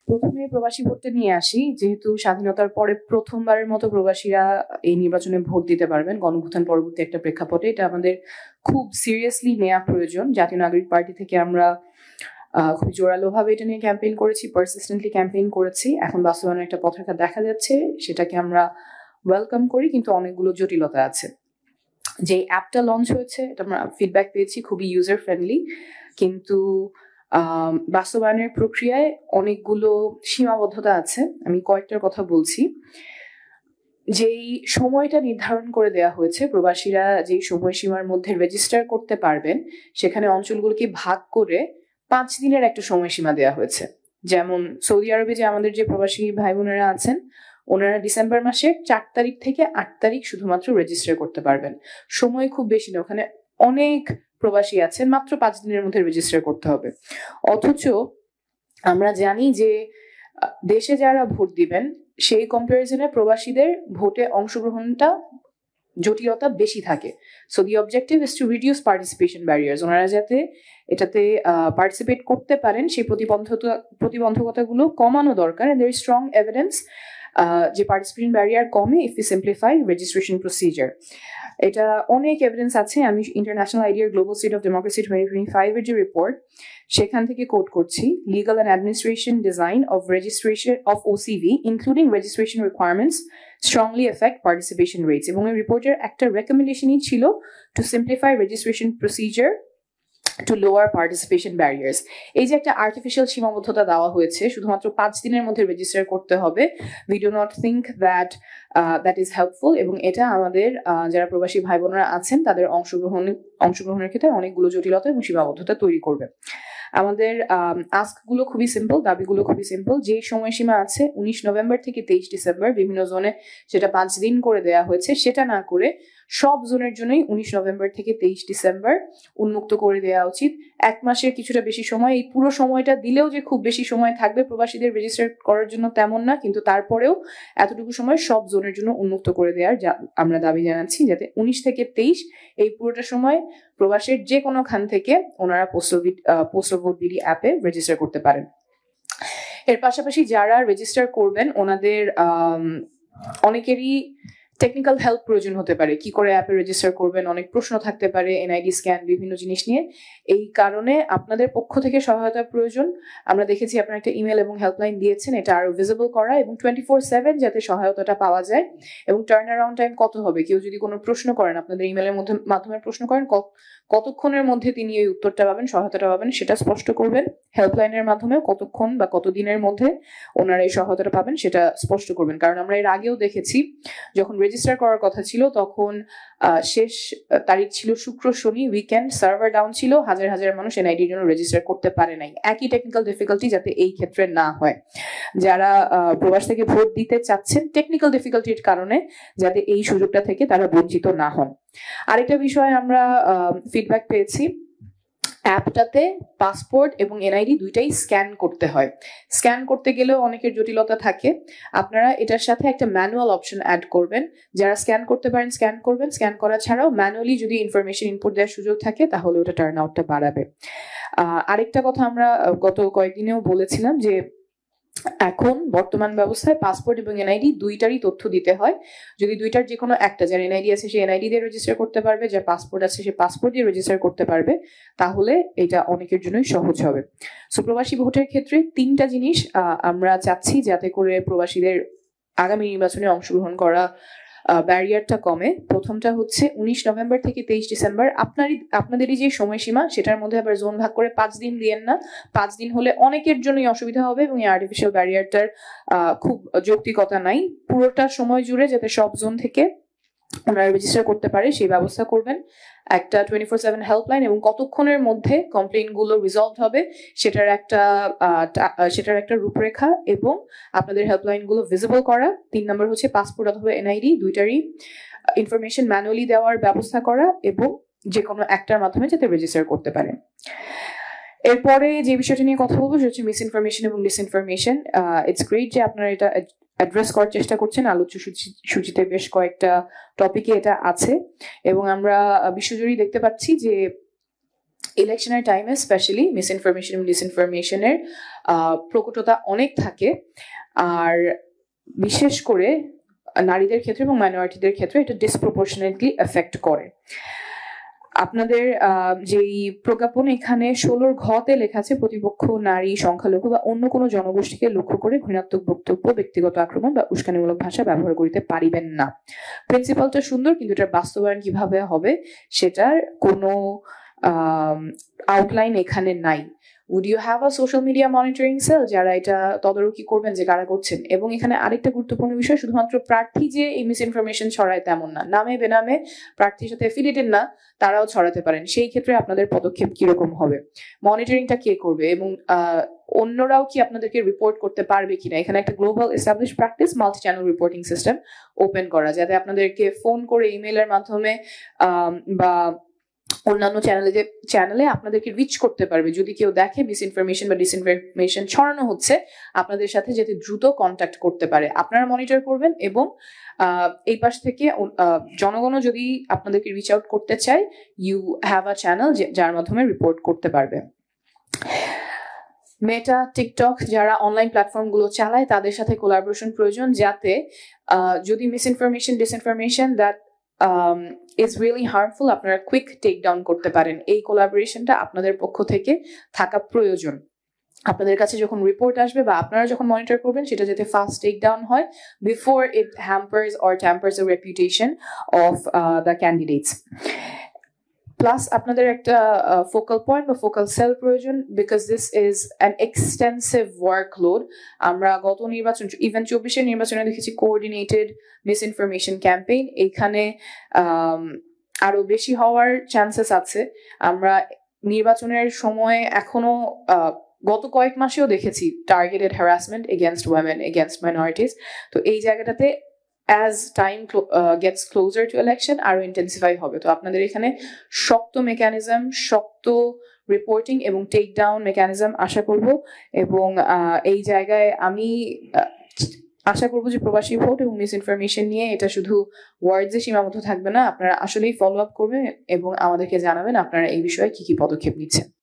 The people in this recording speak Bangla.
প্রথমে প্রবাসী ভোটটা নিয়ে আসি। যেহেতু স্বাধীনতার পরে প্রথমবারের মতো প্রবাসীরা এই নির্বাচনে ভোট দিতে পারবেন গণঅভ্যুত্থান পরবর্তী একটা প্রেক্ষাপটে, এটা আমাদের খুব সিরিয়াসলি নেওয়া প্রয়োজন। জাতীয় নাগরিক পার্টি থেকে আমরা খুব জোরালোভাবে এটা নিয়ে ক্যাম্পেইন করেছি, পারসিস্টেন্টলি ক্যাম্পেইন করেছি। এখন বাস্তবায়নের একটা পথরেখা দেখা যাচ্ছে, সেটাকে আমরা ওয়েলকাম করি, কিন্তু অনেকগুলো জটিলতা আছে। যে অ্যাপটা লঞ্চ হয়েছে, এটা আমরা ফিডব্যাক পেয়েছি, খুবই ইউজার ফ্রেন্ডলি, কিন্তু বাস্তবায়নের প্রক্রিয়ায় অনেকগুলো সীমাবদ্ধতা আছে। আমি কয়েকটার কথা বলছি। যেই সময়টা নির্ধারণ করে দেওয়া হয়েছে, প্রবাসীরা যেই সময়সীমার মধ্যে রেজিস্টার করতে পারবেন, সেখানে অঞ্চলগুলোকে ভাগ করে 5 দিনের একটা সময়সীমা দেওয়া হয়েছে। যেমন সৌদি আরবে যে আমাদের যে প্রবাসী ভাই বোনেরা আছেন, ওনারা ডিসেম্বর মাসের 4 তারিখ থেকে 8 তারিখ শুধুমাত্র রেজিস্টার করতে পারবেন। সময় খুব বেশি না, ওখানে অনেক প্রবাসী আছেন, মাত্র 5 দিনের মধ্যে রেজিস্টার করতে হবে। অথচ আমরা জানি যে দেশে যারা ভোট দিবেন, সেই কম্পারিজনে প্রবাসীদের ভোটে অংশগ্রহণটা জটিলতা বেশি থাকে। So the objective is to reduce participation barriers. ওনারা যাতে এটাতে পার্টিসিপেট করতে পারেন, সেই প্রতিবন্ধকতাগুলো কমানো দরকার। And there is strong evidence যে পার্টিসিপেশন ব্যারিয়ার কমে if you simplify registration procedure. এটা অনেক এভিডেন্স আছে। আমি ইন্টারন্যাশনাল আইডিয়ার গ্লোবাল স্টেট অফ ডেমোক্রেসি 2025 এর যে রিপোর্ট, সেখান থেকে কোট করছি: legal and administration design of registration of ওসিভি including registration requirements strongly affect participation rates. এবং এই রিপোর্টের একটা রেকমেন্ডেশনই ছিল to simplify registration procedure to lower participation barriers. এই যে একটা আর্টিফিশিয়াল সীমাবদ্ধতা দেওয়া হয়েছে, শুধুমাত্র 5 দিনের মধ্যে রেজিস্টার করতে হবে, we do not think that is helpful. এবং এটা আমাদের যারা প্রবাসী ভাই বোনেরা আছেন, তাদের অংশগ্রহণের ক্ষেত্রে অনেকগুলো জটিলতা এবং সীমাবদ্ধতা তৈরি করবে। আমাদের আস্ক গুলো খুবই সিম্পল, দাবিগুলো খুবই সিম্পল। যে সময়সীমা আছে 19 নভেম্বর থেকে 23 ডিসেম্বর, বিভিন্ন জোনে সেটা 5 দিন করে দেওয়া হয়েছে, সেটা না করে সব জোনের জন্যই 19 নভেম্বর থেকে 23 ডিসেম্বর উন্মুক্ত করে দেওয়া উচিত। 1 মাসের কিছুটা বেশি সময়, এই পুরো সময়টা দিলেও যে খুব বেশি সময় থাকবে প্রবাসীদের রেজিস্টার করার জন্য তেমন না, কিন্তু তারপরেও এতটুকু সময় সব জোনের জন্য উন্মুক্ত করে দেওয়ার আমরা দাবি জানাচ্ছি, যাতে 19 থেকে 23 এই পুরোটা সময় প্রবাসের যে কোনো খান থেকে ওনারা পোস্টাল ভোট বিডি অ্যাপে রেজিস্টার করতে পারেন। এর পাশাপাশি যারা রেজিস্টার করবেন, ওনাদের অনেকেরই টেকনিক্যাল হেল্প প্রয়োজন হতে পারে। কি করে অ্যাপে রেজিস্টার করবেন, অনেক প্রশ্ন থাকতে পারে, এনআইডি স্ক্যান, বিভিন্ন জিনিস নিয়ে। এই কারণে আপনাদের পক্ষ থেকে সহায়তা প্রয়োজন। আমরা দেখেছি আপনারা একটা ইমেল এবং হেল্পলাইন দিয়েছেন, এটা আরো ভিজিবল করা এবং 24/7 যাতে সহায়তাটা পাওয়া যায়। এবং টার্ন অ্যারাউন্ড টাইম কত হবে, কেউ যদি কোনো প্রশ্ন করেন, আপনাদের ইমেলের মাধ্যমে প্রশ্ন করেন, কতক্ষণের মধ্যে তিনি এই উত্তরটা পাবেন, সহায়তাটা পাবেন, সেটা স্পষ্ট করবেন। হেল্পলাইনের মাধ্যমেও কতক্ষণ বা কতদিনের মধ্যে ওনারা এই সহায়তাটা পাবেন সেটা স্পষ্ট করবেন। কারণ আমরা এর আগেও দেখেছি, যখন রেজিস্টার করার কথা ছিল তখন শেষ তারিখ ছিল শুক্র শনি উইকেন্ড, সার্ভার ডাউন ছিল, হাজার হাজার মানুষ এনআইডির জন্য রেজিস্টার করতে পারে নাই। একই টেকনিক্যাল ডিফিকাল্টি যাতে এই ক্ষেত্রে না হয়। যারা প্রবাস থেকে ভোট দিতে চাচ্ছেন, টেকনিক্যাল ডিফিকাল্টির কারণে যাতে এই সুযোগটা থেকে তারা বঞ্চিত না হন। আরেকটা বিষয় আমরা ফিডব্যাক পেয়েছি, অ্যাপটাতে পাসপোর্ট এবং এনআইডি দুইটাই স্ক্যান করতে হয়। স্ক্যান করতে গেলেও অনেকের জটিলতা থাকে। আপনারা এটার সাথে একটা ম্যানুয়াল অপশন অ্যাড করবেন। যারা স্ক্যান করতে পারেন স্ক্যান করবেন, স্ক্যান করা ছাড়াও ম্যানুয়ালি যদি ইনফরমেশন ইনপুট দেওয়ার সুযোগ থাকে তাহলে ওটা টার্ন আউটটা বাড়াবে। আরেকটা কথা আমরা গত কয়েকদিনেও বলেছিলাম যে এখন বর্তমান ব্যবস্থায় পাসপোর্ট এবং এনআইডি দুইটারই তথ্য দিতে হয়। যদি দুইটার যে কোনো একটা, যার এনআইডি আছে সে এনআইডি দিয়ে রেজিস্টার করতে পারবে, যার পাসপোর্ট আছে সে পাসপোর্ট দিয়ে রেজিস্টার করতে পারবে, তাহলে এটা অনেকের জন্যই সহজ হবে। সো প্রবাসী ভোটের ক্ষেত্রে 3টা জিনিস আমরা চাচ্ছি যাতে করে প্রবাসীদের আগামী নির্বাচনে অংশগ্রহণ করা ব্যারিয়ারটা কমে। প্রথমটা হচ্ছে 19 নভেম্বর থেকে 23 ডিসেম্বর আপনাদেরই যে সময়সীমা, সেটার মধ্যে আবার জোন ভাগ করে 5 দিন দিয়েন না। 5 দিন হলে অনেকের জন্যই অসুবিধা হবে এবং এই আর্টিফিশিয়াল ব্যারিয়ারটার খুব যৌক্তিকতা নাই। পুরোটা সময় জুড়ে যাতে সব জোন থেকে ওনারা রেজিস্টার করতে পারে সেই ব্যবস্থা করবেন। একটা 24/7 হেল্পলাইন এবং কতক্ষণের মধ্যে কমপ্লেইন গুলো রিজলভ হবে সেটার একটা রূপরেখা এবং আপনাদের হেল্পলাইন গুলো ভিজিবল করা। 3 নম্বর হচ্ছে পাসপোর্ট অথবা এনআইডি দুইটারই ইনফরমেশন ম্যানুয়ালি দেওয়ার ব্যবস্থা করা এবং যে কোনো একটার মাধ্যমে যাতে রেজিস্টার করতে পারে। এরপরে যে বিষয়টা নিয়ে কথা বলবো সেটা হচ্ছে মিস ইনফরমেশন এবং ডিসইনফরমেশন। ইটস গ্রেট যে আপনারা এটা অ্যাড্রেস করার চেষ্টা করছেন। আলোচ্য সূচিতে বেশ কয়েকটা টপিকে এটা আছে এবং আমরা বিশ্বজুড়েই দেখতে পাচ্ছি যে ইলেকশনের টাইমে স্পেশালি মিসইনফরমেশন ডিসইনফরমেশনের প্রকটতা অনেক থাকে, আর বিশেষ করে নারীদের ক্ষেত্রে এবং মাইনরিটিদের ক্ষেত্রে এটা ডিসপ্রপোর্শনেটলি এফেক্ট করে। আপনাদের যেই প্রজ্ঞাপন এখানে 16 ঘতে লেখা আছে, প্রতিপক্ষ নারী, সংখ্যালঘু বা অন্য কোনো জনগোষ্ঠীকে লক্ষ্য করে ঘৃণাত্মক বক্তব্য, ব্যক্তিগত আক্রমণ বা উস্কানিমূলক ভাষা ব্যবহার করিতে পারিবেন না। প্রিন্সিপালটা সুন্দর, কিন্তু এটার বাস্তবায়ন কিভাবে হবে সেটার কোনো আউটলাইন এখানে নাই। Would you have a social media monitoring cell যারা এটা তদারকি করবেন যে কারা করছেন? এবং এখানে আরেকটা গুরুত্বপূর্ণ বিষয়, শুধুমাত্র প্রার্থী যে এই মিসইনফরমেশন ছড়ায় তেমন না, নামে বেনামে প্রার্থীর সাথে অ্যাফিলিয়েটেড না তারাও ছড়াতে পারেন। সেই ক্ষেত্রে আপনাদের পদক্ষেপ কিরকম হবে, মনিটরিংটা কে করবে, এবং অন্যরাও কি আপনাদেরকে রিপোর্ট করতে পারবে কিনা? এখানে একটা global establish practice multi channel reporting system open করা, যাতে আপনাদেরকে ফোন করে, ইমেইলের মাধ্যমে বা অন্যান্য চ্যানেলে আপনাদেরকে রিচ করতে পারবে। যদি কেউ দেখে মিসইনফরমেশন বা ডিসইনফরমেশন ছড়ানো হচ্ছে, আপনাদের সাথে যাতে দ্রুত কন্ট্যাক্ট করতে পারে। আপনারা মনিটর করবেন, এবং এই পাশ থেকে জনগণও যদি আপনাদেরকে রিচ আউট করতে চায়, ইউ হ্যাভ আ চ্যানেল যার মাধ্যমে রিপোর্ট করতে পারবে। মেটা, টিকটক যারা অনলাইন প্ল্যাটফর্মগুলো চালায় তাদের সাথে কোলাবোরেশন প্রয়োজন, যাতে যদি misinformation disinformation that is really harmful আপনারা কুইক টেক ডাউন করতে পারেন। এই কোলাবোরেশনটা আপনাদের পক্ষ থেকে থাকা প্রয়োজন। আপনাদের কাছে যখন রিপোর্ট আসবে বা আপনারা যখন মনিটর করবেন, সেটা যাতে ফাস্ট টেক ডাউন হয় before it hampers or tampers the reputation of the candidates. Plus আপনাদের একটা ফোকাল পয়েন্ট বা ফোকাল সেল প্রয়োজন, because this is an extensive workload. আমরা গত নির্বাচন, ইভেন 24-এর নির্বাচনে দেখেছি কোঅর্ডিনেটেড মিসইনফরমেশন ক্যাম্পেইন, এইখানে আরো বেশি হওয়ার চান্সেস আছে। আমরা নির্বাচনের সময় এখনো গত কয়েক মাসেও দেখেছি targeted harassment against women, against minorities. তো এই জায়গাটাতে as time gets closer to election আরো ইন্টেন্সিফাই হবে। তো আপনাদের এখানে শক্ত মেকানিজম, শক্ত রিপোর্টিং এবং টেক ডাউন মেকানিজম আশা করব। এবং এই জায়গায় আমি আশা করবো যে প্রবাসী ভোট এবং মিসইনফরমেশন নিয়ে এটা শুধু ওয়ার্ডসে সীমাবদ্ধ থাকবে না, আপনারা আসলেই ফলো আপ করবেন এবং আমাদেরকে জানাবেন আপনারা এই বিষয়ে কি কি পদক্ষেপ নিচ্ছেন।